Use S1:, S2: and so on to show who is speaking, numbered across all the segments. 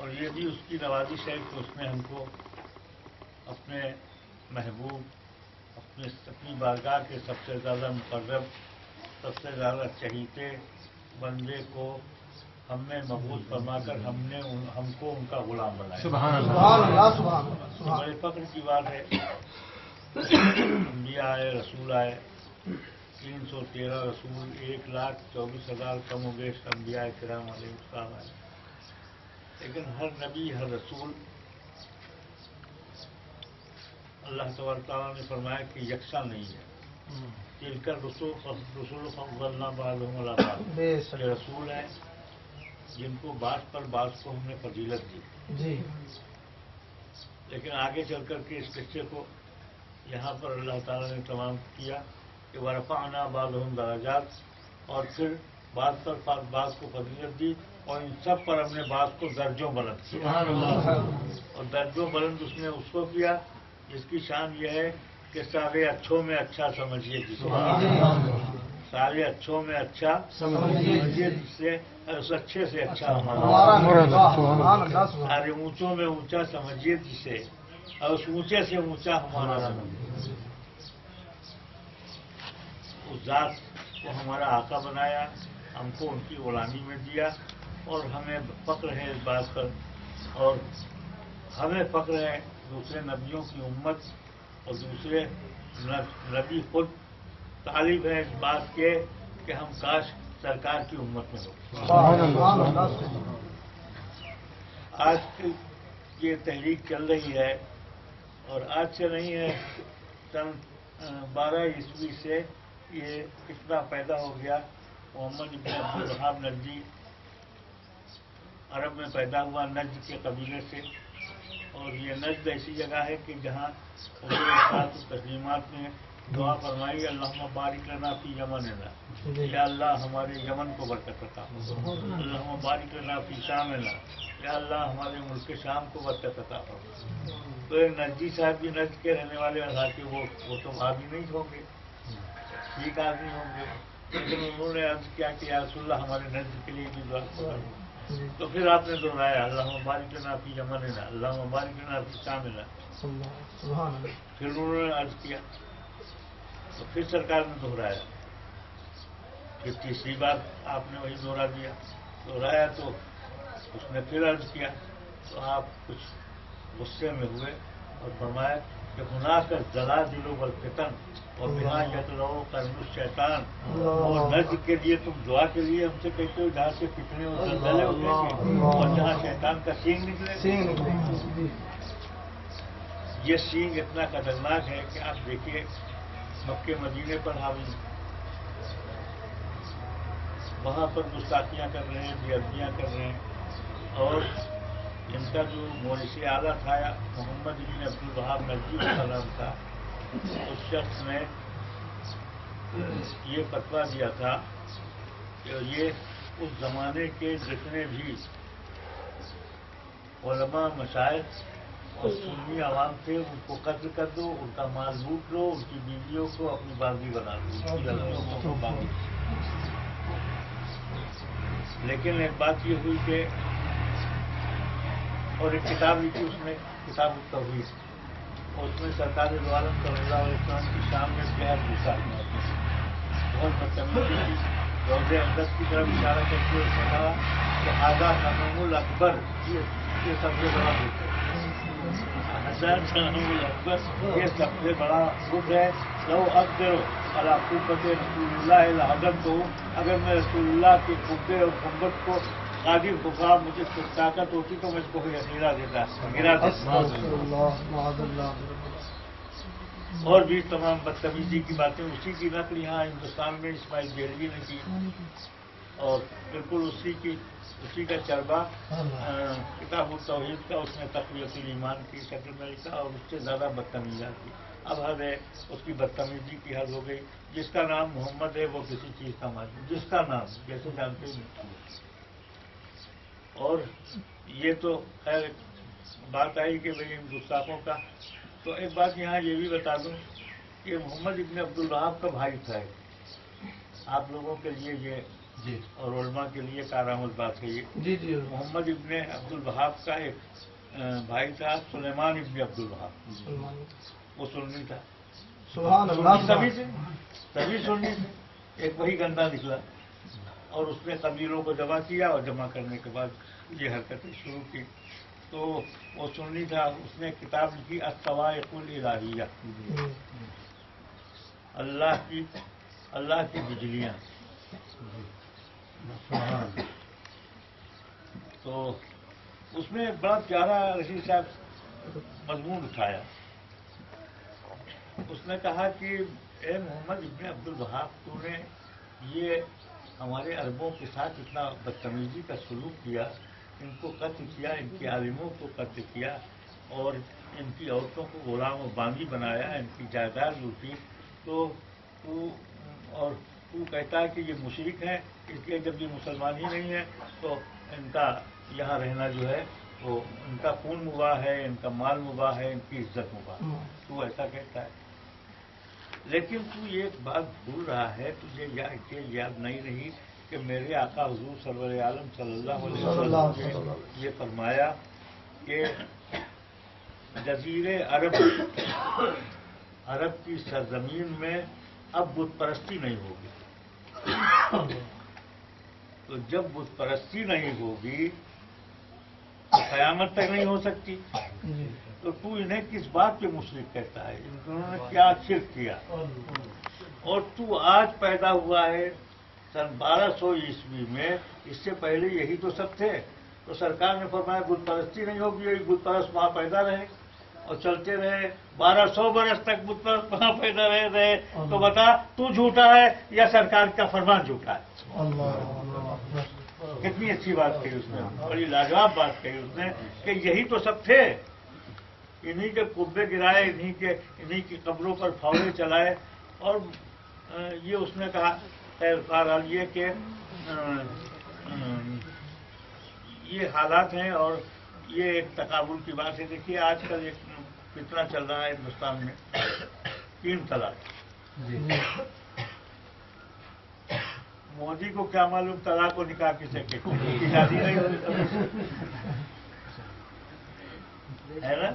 S1: اور یہ بھی اس کی نوازش ہے کہ اس نے ہم کو اپنے محبوب اپنی بارگاہ کے سب سے زیادہ مقرب سب سے زیادہ چہیتے بندے کو ہم نے مقبول فرما کر ہم کو ان کا غلام بنایا.
S2: سبحان اللہ.
S1: بڑے فخر کی بات ہے. انبیاء آئے، رسول آئے، 313 رسول، 1,24,000 کم و بیش انبیاء کرام علیہ السلام آئے. لیکن ہر نبی ہر رسول اللہ تبارک تعالیٰ نے فرمایا کہ یکساں نہیں ہے. تلکر رسول فضلنا بعضهم علی بعض. یہ رسول ہیں جن کو بعض پر بعض کو ہم نے فضیلت دی. لیکن آگے چل کر کے اس قصے کو یہاں پر اللہ تعالیٰ نے تمام کیا کہ ورفعنا بعضهم درجات، اور پھر بعض پر بعض کو فضیلت دی، اور ان سب پر ہم نے بعض کو درجوں بلند کیا. اور درجوں بلند اس نے اس کو کیا جس کی شان یہ ہے کہ سارے اچھوں میں اچھا سمجھیے جسے، سارے اچھوں میں اچھا سمجھیے جسے اس اچھے سے اچھا ہمارا، سارے اونچوں میں اونچا سمجھیے جسے، اور اس اونچے سے اونچا ہمارا سمجھیے. اس ذات کو ہمارا آقا بنایا، ہم کو ان کی غلامی میں دیا، اور ہمیں فخر ہے اس بات پر، اور ہمیں فخر ہے دوسرے نبیوں کی امت اور دوسرے نبی خود طالب ہے اس بات کے کہ ہم کاش سرکار کی امت میں ہو. آج کی یہ تحریک چل رہی ہے، اور آج سے نہیں ہے، سن 12 عیسوی سے یہ فتنہ پیدا ہو گیا. محمد ابن عبدالوہاب نجدی عرب میں پیدا ہوا، نجد کے قبیلے سے. اور یہ نجد ایسی جگہ ہے کہ جہاں حضور تسلیمات نے دعا فرمائی اللہم بارک لنا فی یمننا، یا اللہ ہمارے یمن کو برکت عطا فرما. اللہم بارک لنا فی شامنا، یا اللہ ہمارے ملک شام کو برکت عطا فرما. تو ایک نجدی صاحب بھی نجد کے رہنے والے حالانکہ وہ تو بھابی نہیں ہوں گے، ٹھیک آدمی ہوں گے، لیکن انہوں نے عرض کیا کہ یا رسول اللہ ہمارے نجد کے لیے بھی دعا فرمائیں. تو پھر آپ نے دہرایا اللہم بارک لنا فی یمننا، اللہم بارک لنا فی شامنا. پھر انہوں نے عرض کیا تو پھر سرکار نے دہرایا. پھر تیسری بار آپ نے وہی دہرایا تو اس نے پھر عرض کیا. تو آپ کچھ غصے میں ہوئے اور فرمایا کہ گناہ کر جلا دلو بالفتن اور بنا یتلو قرن الشیطان. اور نجد کے لیے تم دعا کے لیے ہم سے کہتے ہو جہاں سے فتنے اور زلزلے ہوتے ہیں اور جہاں شیطان کا سینگ نکلے. یہ سینگ اتنا خطرناک ہے کہ آپ دیکھیے مکے مدینے پر حاوی، وہاں پر گستاخیاں کر رہے ہیں، بے ادبیاں کر رہے ہیں. اور ان کا جو مورث اعلیٰ تھا محمد ابن عبدالوہاب نجدی السلام تھا، اس شخص نے یہ فتویٰ دیا تھا کہ یہ اس زمانے کے جتنے بھی علماء مشائخ اور سنی عوام تھے ان کو قتل کر دو، ان کا مال لوٹ لو، ان کی بیویوں کو اپنی باغی بنا دو، ان کی لڑکیوں کو اپنی باغی. لیکن ایک بات یہ ہوئی کہ اور ایک کتاب لکھی اس نے، کتاب التوحید، اور اس میں سرکار دو عالم صلی اللہ علیہ وسلم کی شام میں بہت غصہ کیا، بہت بدتمیزی کی. روض اقدس کی طرف اشارہ کرتے ہوئے اس نے کہا کہ ھذا غنم الاکبر، یہ سب سے بڑا بت ہے. یہ سب سے بڑا بت ہے. لو اقدر علی قوت رسول اللہ لعظمتہ، اگر میں رسول اللہ کے قبے اور گنبد کو قادر بخا مجھے طاقت ہوتی تو میں اس کو گرا دیتا. اور بھی تمام بدتمیزی کی باتیں اسی کی نقل یہاں ہندوستان میں اسماعیل بریلوی نے کی، اور بالکل اسی کا چربا کتاب التوحید کا اس نے تقویۃ الایمان کی شکل میں لکھا، اور اس سے زیادہ بدتمیزیاں کی. اب حد ہے، اس کی بدتمیزی کی حد ہو گئی. جس کا نام محمد ہے وہ کسی چیز کا مالک، جس کا نام جیسے جانتے ہیں. اور یہ تو خیر بات آئی کہ بھئی ان گستاخوں کا. تو ایک بات یہاں یہ بھی بتا دوں کہ محمد ابن عبدالوہاب کا بھائی تھا. آپ لوگوں کے لیے یہ
S2: جی
S1: اور علماء کے لیے کارآمد بات ہے یہ.
S2: جی جی
S1: محمد ابن عبد الوہاب کا ایک بھائی تھا سلیمان ابن عبد الوہاب، وہ سنی تھا.
S2: سبحان اللہ.
S1: سبھی سنی تھے. ایک وہی گندا نکلا اور اس نے قبیلوں کو جمع کیا اور جمع کرنے کے بعد یہ حرکتیں شروع کی. تو وہ سنی تھا. اس نے کتاب لکھی الصواعق الالہیہ، اللہ کی بجلیاں. تو اس میں بڑا پیارا رشید صاحب مضمون اٹھایا. اس نے کہا کہ اے محمد ابن عبد الوہاب، تو نے یہ ہمارے عربوں کے ساتھ اتنا بدتمیزی کا سلوک کیا، ان کو قتل کیا، ان کے عالموں کو قتل کیا اور ان کی عورتوں کو غلام و بانگی بنایا، ان کی جائیداد لوٹی. تو تو کہتا ہے کہ یہ مشرک ہیں، اس لیے جب یہ مسلمان ہی نہیں ہیں تو ان کا یہاں رہنا جو ہے وہ ان کا خون مباح ہے، ان کا مال مباح ہے، ان کی عزت مباح ہے. تو ایسا کہتا ہے. لیکن تو یہ ایک بات بھول رہا ہے، تجھے یاد نہیں رہی کہ میرے آقا حضور سرور عالم صلی اللہ علیہ وسلم نے یہ فرمایا کہ جزیرے عرب کی سرزمین میں اب بت پرستی نہیں ہوگی. تو جب بت پرستی نہیں ہوگی تو قیامت تک نہیں ہو سکتی. تو تو انہیں کس بات پہ مشرک کہتا ہے؟ انہوں نے کیا شرک کیا؟ اور تو آج پیدا ہوا ہے سن 1200 عیسوی میں، اس سے پہلے یہی تو سب تھے. تو سرکار نے فرمایا بت پرستی نہیں ہوگی، یہی بت پرست وہاں پیدا رہے اور چلتے رہے 1200 برس تک بت پرست وہاں پیدا رہے. تو بتا تو جھوٹا ہے یا سرکار کا فرمان جھوٹا ہے؟ کتنی اچھی بات کہی اس نے، بڑی لاجواب بات کہی اس نے کہ یہی تو سب تھے. انہی کے قبے گرائے، انہی کی قبروں پر پھاوڑے چلائے. اور یہ اس نے کہا خیر بہرحال یہ کہ یہ حالات ہیں اور یہ ایک تقابل کی بات ہے. دیکھیے آج کل ایک فتنہ چل رہا ہے ہندوستان میں، 3 طلاق. مودی کو کیا معلوم طلاق کو نکاح کسے کہتے ہیں؟ اس کی شادی نہیں ہوئی ہے نا،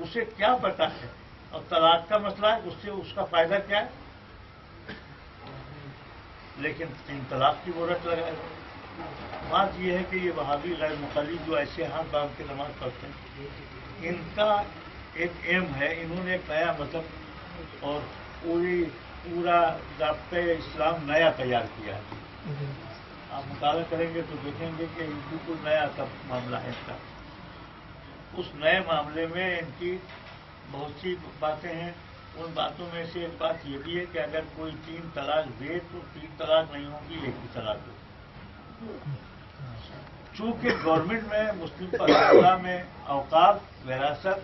S1: اسے کیا پتا ہے. اور طلاق کا مسئلہ ہے، اس سے اس کا فائدہ کیا ہے؟ لیکن 3 طلاق کی مہرت لگائے. بات یہ ہے کہ یہ وہابی غیر مقلد جو ایسے ہاتھ باندھ کے نماز پڑھتے ہیں، ان کا ایک ایم ہے، انہوں نے ایک نیا مذہب اور پورا ضابطۂ اسلام نیا تیار کیا ہے. آپ مطالعہ کریں گے تو دیکھیں گے کہ بالکل نیا سب معاملہ ہے اس کا. اس نئے معاملے میں ان کی بہت سی باتیں ہیں. ان باتوں میں سے ایک بات یہ بھی ہے کہ اگر کوئی 3 طلاق دے تو 3 طلاق نہیں ہوگی، 1 ہی طلاق دے. چونکہ گورنمنٹ میں مسلم پرگنہ میں اوقاف، وراثت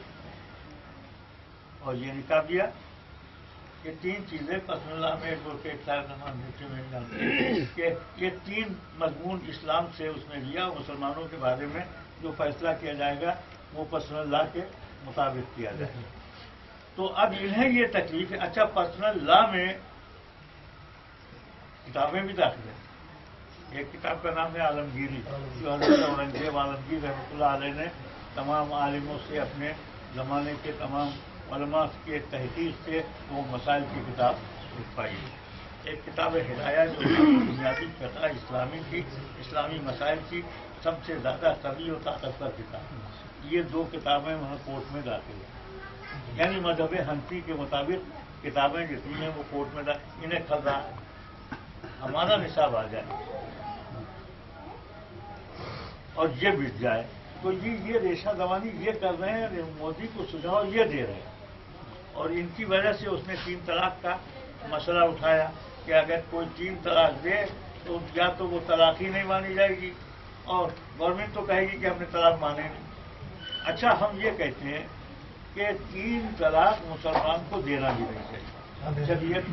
S1: اور یہ نکاح دیا، یہ 3 چیزیں پسند اللہ میں ایڈوکیٹ صاحب نمان نیچے میں جانتے ہیں کہ یہ 3 مضمون اسلام سے اس نے لیا. مسلمانوں کے بارے میں جو فیصلہ کیا جائے گا وہ پرسنل لا کے مطابق کیا جائے گا. تو اب انہیں یہ تکلیف ہے. اچھا پرسنل لا میں کتابیں بھی داخل ہیں. ایک کتاب کا نام ہے عالمگیری، جو حضرت اورنگزیب عالمگیر رحمۃ اللہ علیہ نے تمام عالموں سے، اپنے زمانے کے تمام علماء کے تحقیق سے وہ مسائل کی کتاب لکھوائی. ایک کتاب ہدایہ جو بنیادی فقہ اسلامی مسائل کی سب سے زیادہ قوی اور طاقتور کتاب. یہ 2 کتابیں وہاں کورٹ میں داخل ہیں. یعنی مذہب حنفی کے مطابق کتابیں جتنی ہیں وہ کورٹ میں انہیں کھل رہا ہے. ہمارا نصاب آ جائے اور یہ بٹ جائے تو یہ ریشہ دوانی یہ کر رہے ہیں، مودی کو سجھاؤ یہ دے رہے ہیں. اور ان کی وجہ سے اس نے 3 طلاق کا مسئلہ اٹھایا کہ اگر کوئی 3 طلاق دے تو یا تو وہ طلاق ہی نہیں مانی جائے گی اور گورنمنٹ تو کہے گی کہ ہم نے طلاق مانے نہیں. اچھا ہم یہ کہتے ہیں کہ 3 طلاق مسلمان کو دینا بھی نہیں چاہیے. شریعت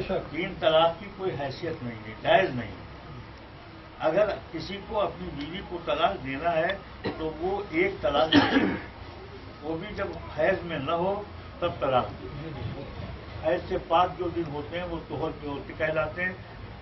S1: سے 3 طلاق کی کوئی حیثیت نہیں ہے، جائز نہیں. اگر کسی کو اپنی بیوی کو طلاق دینا ہے تو وہ 1 طلاق دے، وہ بھی جب حیض میں نہ ہو تب طلاق دے. حیض سے 5 جو دن ہوتے ہیں وہ طہر کے ہوتے کہلاتے ہیں.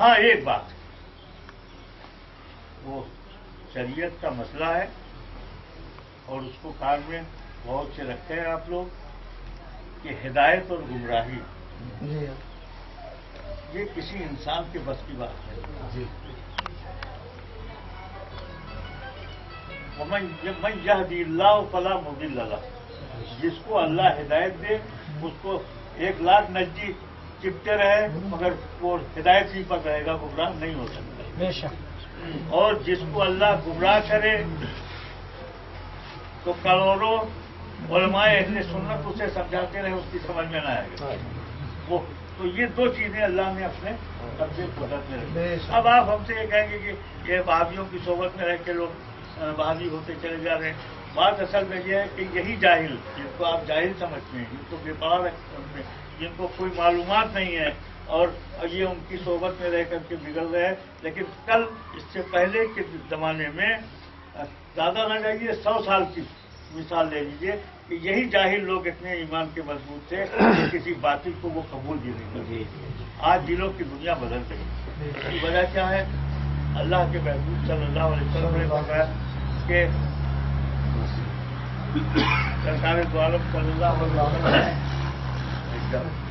S1: ہاں ایک بات، وہ شریعت کا مسئلہ ہے اور اس کو کار میں بہت سے رکھتے ہیں آپ لوگ کہ ہدایت اور گمراہی
S2: جی
S1: یہ کسی انسان کے بس کی بات نہیں.
S2: جی
S1: من یہدی اللہ فلا مضل لہ، جس کو اللہ ہدایت دے اس کو 1,00,000 نجی چپتے رہے مگر وہ ہدایت ہی پر رہے گا، گمراہ نہیں ہو سکتا.
S2: بے شک.
S1: اور جس کو اللہ گمراہ کرے تو کروڑوں علماء اہل سنت اسے سمجھاتے رہے، اس کی سمجھ میں نہ آئے گا. وہ تو یہ دو چیزیں اللہ نے اپنے قبضے قدرت میں رکھی. اب آپ ہم سے یہ کہیں گے کہ یہ وہابیوں کی صحبت میں رہ کے لوگ وہابی ہوتے چلے جا رہے ہیں. بات اصل میں یہ ہے کہ یہی جاہل، جن کو آپ جاہل سمجھتے ہیں، جن کو بے پڑھا رکھتے ہیں، جن کو کوئی معلومات نہیں ہے اور یہ ان کی صحبت میں رہ کر کے بگڑ رہے ہیں. لیکن کل اس سے پہلے کے زمانے میں زیادہ نہ جائیے 100 سال کی مثال لے لیجیے کہ یہی جاہل لوگ اتنے ایمان کے مضبوط تھے کہ کسی باطل کو وہ قبول بھی نہیں کرتے. آج دلوں کی دنیا بدل گئی. اس کی وجہ کیا ہے؟ اللہ کے محبوب صلی اللہ علیہ وسلم نے فرمایا کہ سرکار دو عالم صلی اللہ علیہ وسلم